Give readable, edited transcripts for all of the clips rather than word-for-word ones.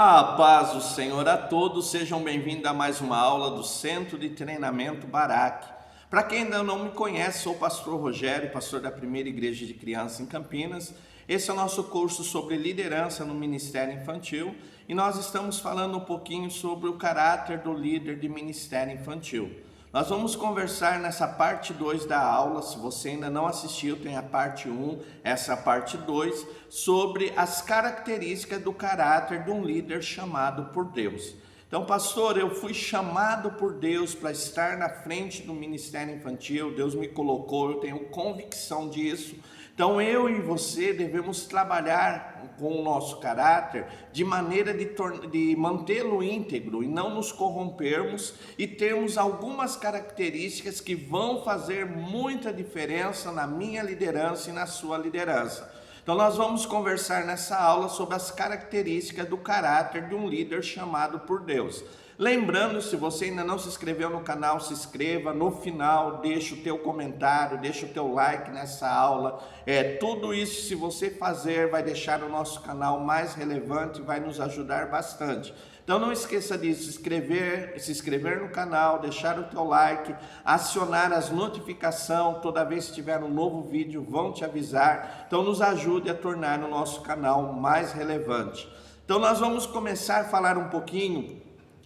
A paz do Senhor a todos, sejam bem-vindos a mais uma aula do Centro de Treinamento Barak. Para quem ainda não me conhece, sou o pastor Rogério, pastor da Primeira Igreja de Crianças em Campinas. Esse é o nosso curso sobre liderança no Ministério Infantil e nós estamos falando um pouquinho sobre o caráter do líder de Ministério Infantil. Nós vamos conversar nessa parte 2 da aula. Se você ainda não assistiu, tem a parte 1, essa parte 2, sobre as características do caráter de um líder chamado por Deus. Então, pastor, eu fui chamado por Deus para estar na frente do Ministério Infantil, Deus me colocou, eu tenho convicção disso. Então, eu e você devemos trabalhar com o nosso caráter de maneira de mantê-lo íntegro e não nos corrompermos e termos algumas características que vão fazer muita diferença na minha liderança e na sua liderança. Então nós vamos conversar nessa aula sobre as características do caráter de um líder chamado por Deus. Lembrando, se você ainda não se inscreveu no canal, se inscreva. No final, deixa o teu comentário, deixa o teu like nessa aula. Tudo isso, se você fazer, vai deixar o nosso canal mais relevante e vai nos ajudar bastante. Então não esqueça de se inscrever no canal, deixar o teu like, acionar as notificações, toda vez que tiver um novo vídeo vão te avisar. Então nos ajude a tornar o nosso canal mais relevante. Então nós vamos começar a falar um pouquinho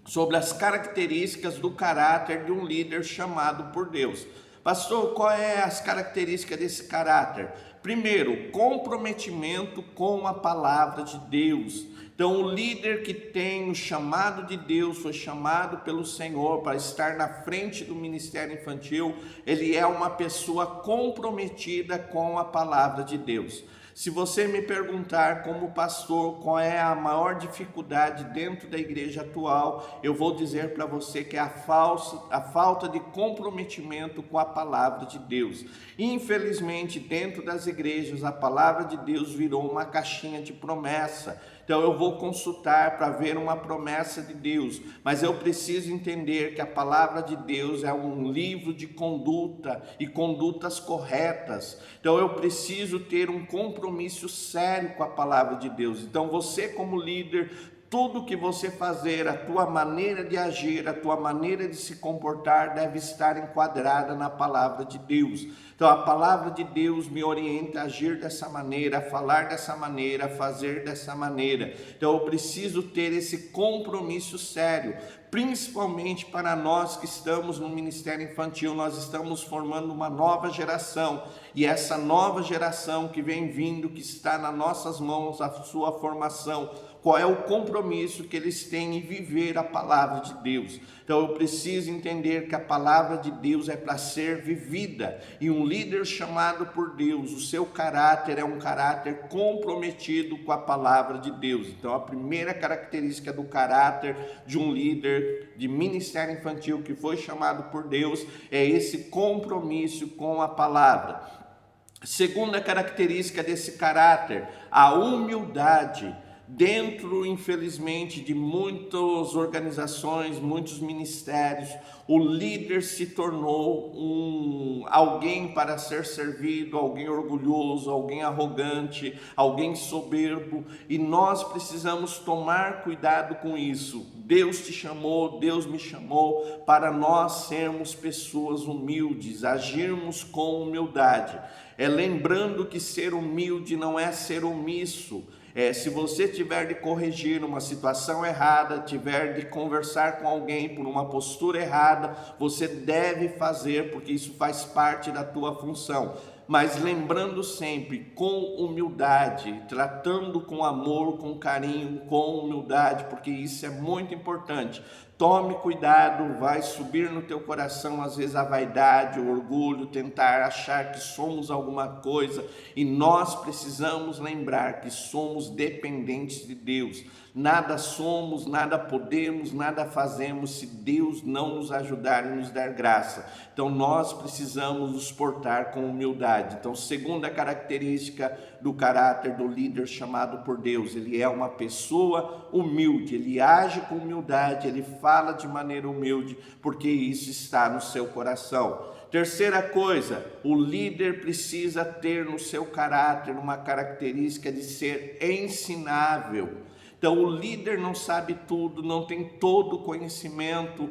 sobre as características do caráter de um líder chamado por Deus. Pastor, qual é as características desse caráter? Primeiro, comprometimento com a palavra de Deus. Então, o líder que tem o chamado de Deus, foi chamado pelo Senhor para estar na frente do ministério infantil, ele é uma pessoa comprometida com a palavra de Deus. Se você me perguntar como pastor qual é a maior dificuldade dentro da igreja atual, eu vou dizer para você que é a falta de comprometimento com a palavra de Deus. Infelizmente, dentro das igrejas, a palavra de Deus virou uma caixinha de promessa. Então eu vou consultar para ver uma promessa de Deus, mas eu preciso entender que a palavra de Deus é um livro de conduta e condutas corretas. Então eu preciso ter um compromisso sério com a palavra de Deus. Então você, como líder, tudo que você fazer, a tua maneira de agir, a tua maneira de se comportar deve estar enquadrada na palavra de Deus. Então a palavra de Deus me orienta a agir dessa maneira, a falar dessa maneira, a fazer dessa maneira. Então eu preciso ter esse compromisso sério, principalmente para nós que estamos no Ministério Infantil. Nós estamos formando uma nova geração, e essa nova geração que vem vindo, que está nas nossas mãos a sua formação, qual é o compromisso que eles têm em viver a palavra de Deus. Então eu preciso entender que a palavra de Deus é para ser vivida, e um líder chamado por Deus, o seu caráter é um caráter comprometido com a palavra de Deus. Então a primeira característica do caráter de um líder de ministério infantil que foi chamado por Deus é esse compromisso com a palavra. Segunda característica desse caráter, a humildade. Dentro, infelizmente, de muitas organizações, muitos ministérios, o líder se tornou alguém para ser servido, alguém orgulhoso, alguém arrogante, alguém soberbo, e nós precisamos tomar cuidado com isso. Deus te chamou, Deus me chamou para nós sermos pessoas humildes, agirmos com humildade. Lembrando que ser humilde não é ser omisso. Se você tiver de corrigir uma situação errada, tiver de conversar com alguém por uma postura errada, você deve fazer, porque isso faz parte da tua função. Mas lembrando sempre, com humildade, tratando com amor, com carinho, com humildade, porque isso é muito importante. Tome cuidado, vai subir no teu coração às vezes a vaidade, o orgulho, tentar achar que somos alguma coisa, e nós precisamos lembrar que somos dependentes de Deus. Nada somos, nada podemos, nada fazemos se Deus não nos ajudar e nos dar graça. Então nós precisamos nos portar com humildade. Então, segunda característica do caráter do líder chamado por Deus, ele é uma pessoa humilde, ele age com humildade, ele fala de maneira humilde, porque isso está no seu coração. Terceira coisa, o líder precisa ter no seu caráter uma característica de ser ensinável. Então o líder não sabe tudo, não tem todo o conhecimento,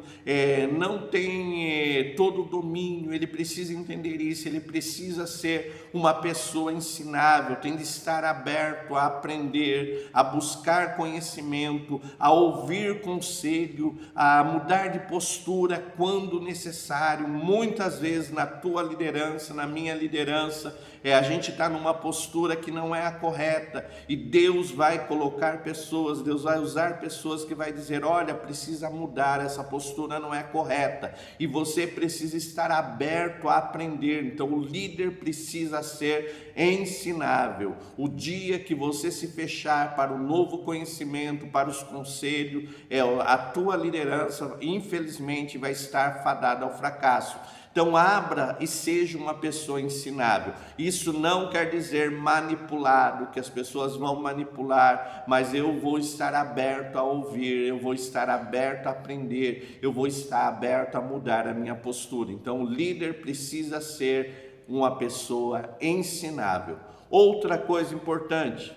não tem todo o domínio. Ele precisa entender isso, ele precisa ser uma pessoa ensinável, tem de estar aberto a aprender, a buscar conhecimento, a ouvir conselho, a mudar de postura quando necessário. Muitas vezes na tua liderança, na minha liderança, a gente está numa postura que não é a correta, e Deus vai colocar pessoas, Deus vai usar pessoas que vai dizer: olha, precisa mudar, essa postura não é correta, e você precisa estar aberto a aprender. Então o líder precisa ser ensinável. O dia que você se fechar para o novo conhecimento, para os conselhos, a tua liderança infelizmente vai estar fadada ao fracasso. Então abra e seja uma pessoa ensinável. Isso não quer dizer manipulado, que as pessoas vão manipular, mas eu vou estar aberto a ouvir, eu vou estar aberto a aprender, eu vou estar aberto a mudar a minha postura. Então o líder precisa ser uma pessoa ensinável. Outra coisa importante: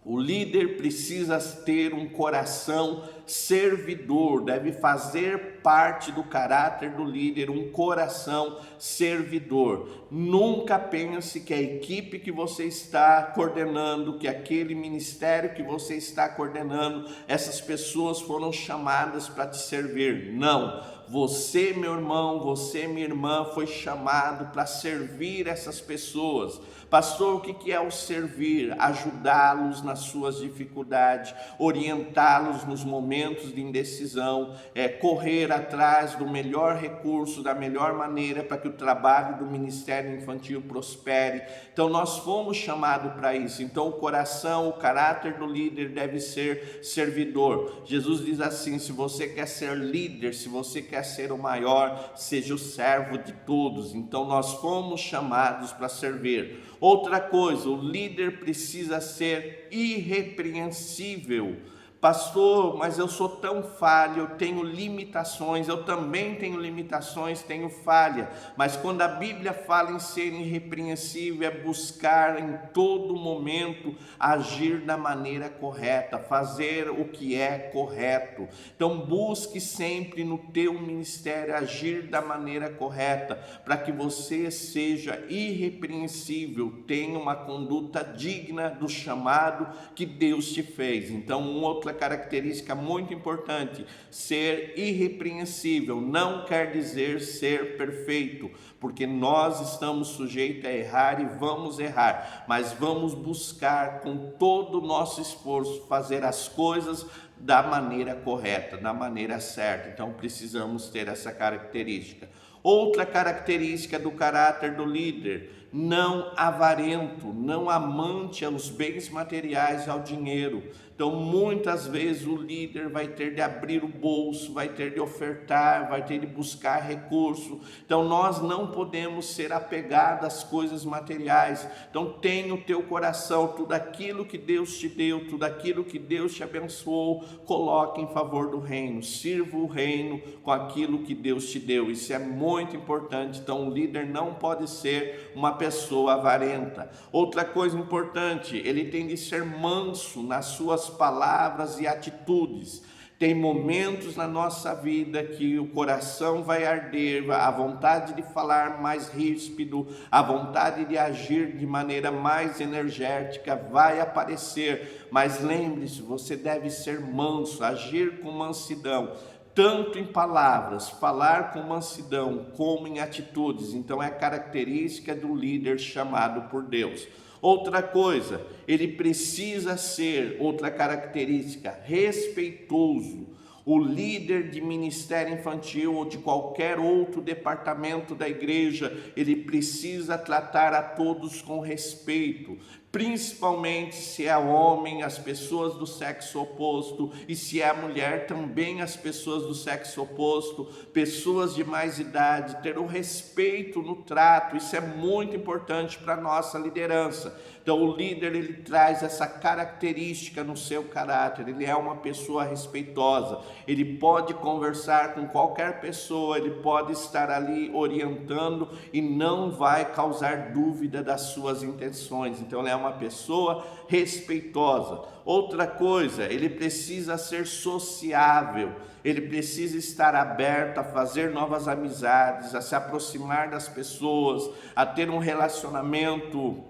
o líder precisa ter um coração servidor, deve fazer parte do caráter do líder um coração servidor. Nunca pense que a equipe que você está coordenando, que aquele ministério que você está coordenando, essas pessoas foram chamadas para te servir. Não. Você, meu irmão, você, minha irmã, foi chamado para servir essas pessoas. Pastor, o que é o servir? Ajudá-los nas suas dificuldades, orientá-los nos momentos de indecisão, correr atrás do melhor recurso, da melhor maneira para que o trabalho do ministério infantil prospere. Então nós fomos chamados para isso. Então o coração, o caráter do líder deve ser servidor. Jesus diz assim: se você quer ser líder, se você quer ser o maior, seja o servo de todos. Então nós fomos chamados para servir. Outra coisa, o líder precisa ser irrepreensível. Pastor, mas eu sou tão falho, eu tenho limitações, eu também tenho limitações, tenho falha. Mas quando a Bíblia fala em ser irrepreensível, é buscar em todo momento agir da maneira correta, fazer o que é correto. Então busque sempre no teu ministério agir da maneira correta, para que você seja irrepreensível, tenha uma conduta digna do chamado que Deus te fez. Então outra característica muito importante: ser irrepreensível não quer dizer ser perfeito, porque nós estamos sujeitos a errar e vamos errar, mas vamos buscar com todo o nosso esforço fazer as coisas da maneira correta, da maneira certa. Então precisamos ter essa característica. Outra característica do caráter do líder: não avarento, não amante aos bens materiais e ao dinheiro. Então muitas vezes o líder vai ter de abrir o bolso, vai ter de ofertar, vai ter de buscar recurso. Então nós não podemos ser apegados às coisas materiais. Então tenha o teu coração, tudo aquilo que Deus te deu, tudo aquilo que Deus te abençoou, coloque em favor do reino, sirva o reino com aquilo que Deus te deu. Isso é muito importante. Então o líder não pode ser uma pessoa avarenta. Outra coisa importante: ele tem de ser manso nas suas palavras e atitudes. Tem momentos na nossa vida que o coração vai arder, a vontade de falar mais ríspido, a vontade de agir de maneira mais energética vai aparecer, mas lembre-se, você deve ser manso, agir com mansidão, tanto em palavras, falar com mansidão, como em atitudes. Então é característica do líder chamado por Deus. Outra coisa, ele precisa ser, outra característica, respeitoso. O líder de ministério infantil ou de qualquer outro departamento da igreja, ele precisa tratar a todos com respeito, principalmente se é homem, as pessoas do sexo oposto, e se é mulher, também as pessoas do sexo oposto, pessoas de mais idade, ter o respeito no trato. Isso é muito importante para a nossa liderança. Então o líder, ele traz essa característica no seu caráter, ele é uma pessoa respeitosa, ele pode conversar com qualquer pessoa, ele pode estar ali orientando e não vai causar dúvida das suas intenções. Então ele é uma pessoa respeitosa. Outra coisa, ele precisa ser sociável, ele precisa estar aberto a fazer novas amizades, a se aproximar das pessoas, a ter um relacionamento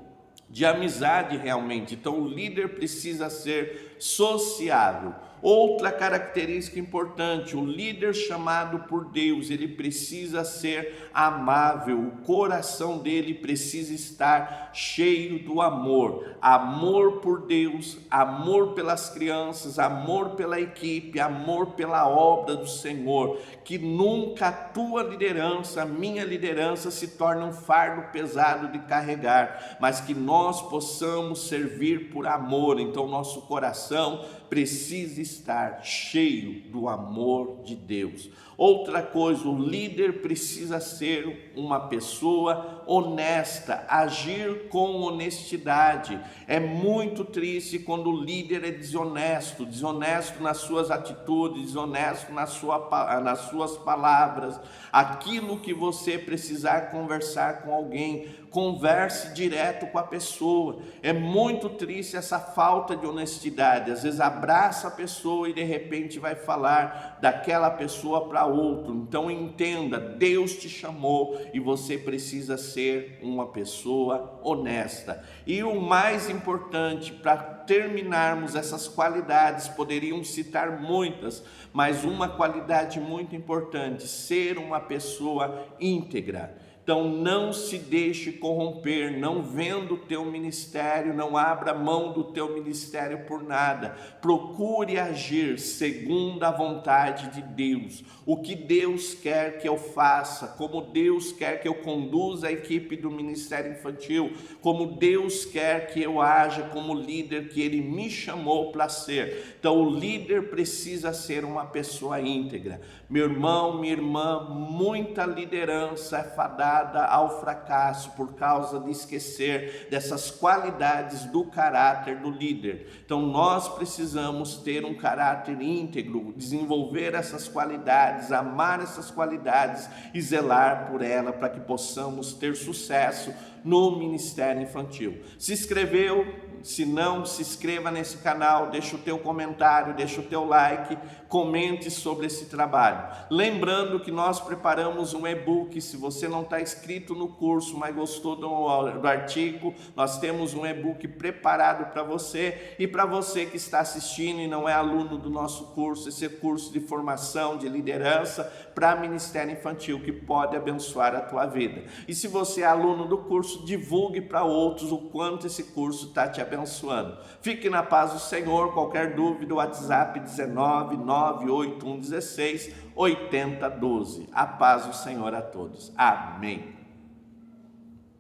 de amizade realmente. Então o líder precisa ser sociável. Outra característica importante, o líder chamado por Deus, ele precisa ser amável, o coração dele precisa estar cheio do amor. Amor por Deus, amor pelas crianças, amor pela equipe, amor pela obra do Senhor. Que nunca a tua liderança, a minha liderança se torne um fardo pesado de carregar, mas que nós possamos servir por amor. Então nosso coração precisa estar cheio do amor de Deus. Outra coisa, o líder precisa ser uma pessoa honesta, agir com honestidade. É muito triste quando o líder é desonesto nas suas atitudes, desonesto nas suas palavras. Aquilo que você precisar conversar com alguém, converse direto com a pessoa. É muito triste essa falta de honestidade. Às vezes abraça a pessoa e de repente vai falar daquela pessoa para outro. Então entenda, Deus te chamou e você precisa ser uma pessoa honesta. E o mais importante, para terminarmos essas qualidades, poderíamos citar muitas, mas uma qualidade muito importante, ser uma pessoa íntegra. Então não se deixe corromper, não venda o teu ministério, não abra mão do teu ministério por nada. Procure agir segundo a vontade de Deus. O que Deus quer que eu faça, como Deus quer que eu conduza a equipe do Ministério Infantil, como Deus quer que eu haja como líder que Ele me chamou para ser. Então o líder precisa ser uma pessoa íntegra. Meu irmão, minha irmã, muita liderança é fadada ao fracasso por causa de esquecer dessas qualidades do caráter do líder. Então nós precisamos ter um caráter íntegro, desenvolver essas qualidades, amar essas qualidades e zelar por ela para que possamos ter sucesso no Ministério Infantil. Se inscreveu? Se não, se inscreva nesse canal, deixa o teu comentário, deixa o teu like, comente sobre esse trabalho. Lembrando que nós preparamos um e-book. Se você não está inscrito no curso, mas gostou do artigo, nós temos um e-book preparado para você. E para você que está assistindo e não é aluno do nosso curso, esse curso de formação, de liderança para Ministério Infantil, que pode abençoar a tua vida. E se você é aluno do curso, divulgue para outros o quanto esse curso está te abençoando. Fique na paz do Senhor. Qualquer dúvida, o WhatsApp 19981168012. A paz do Senhor a todos. Amém.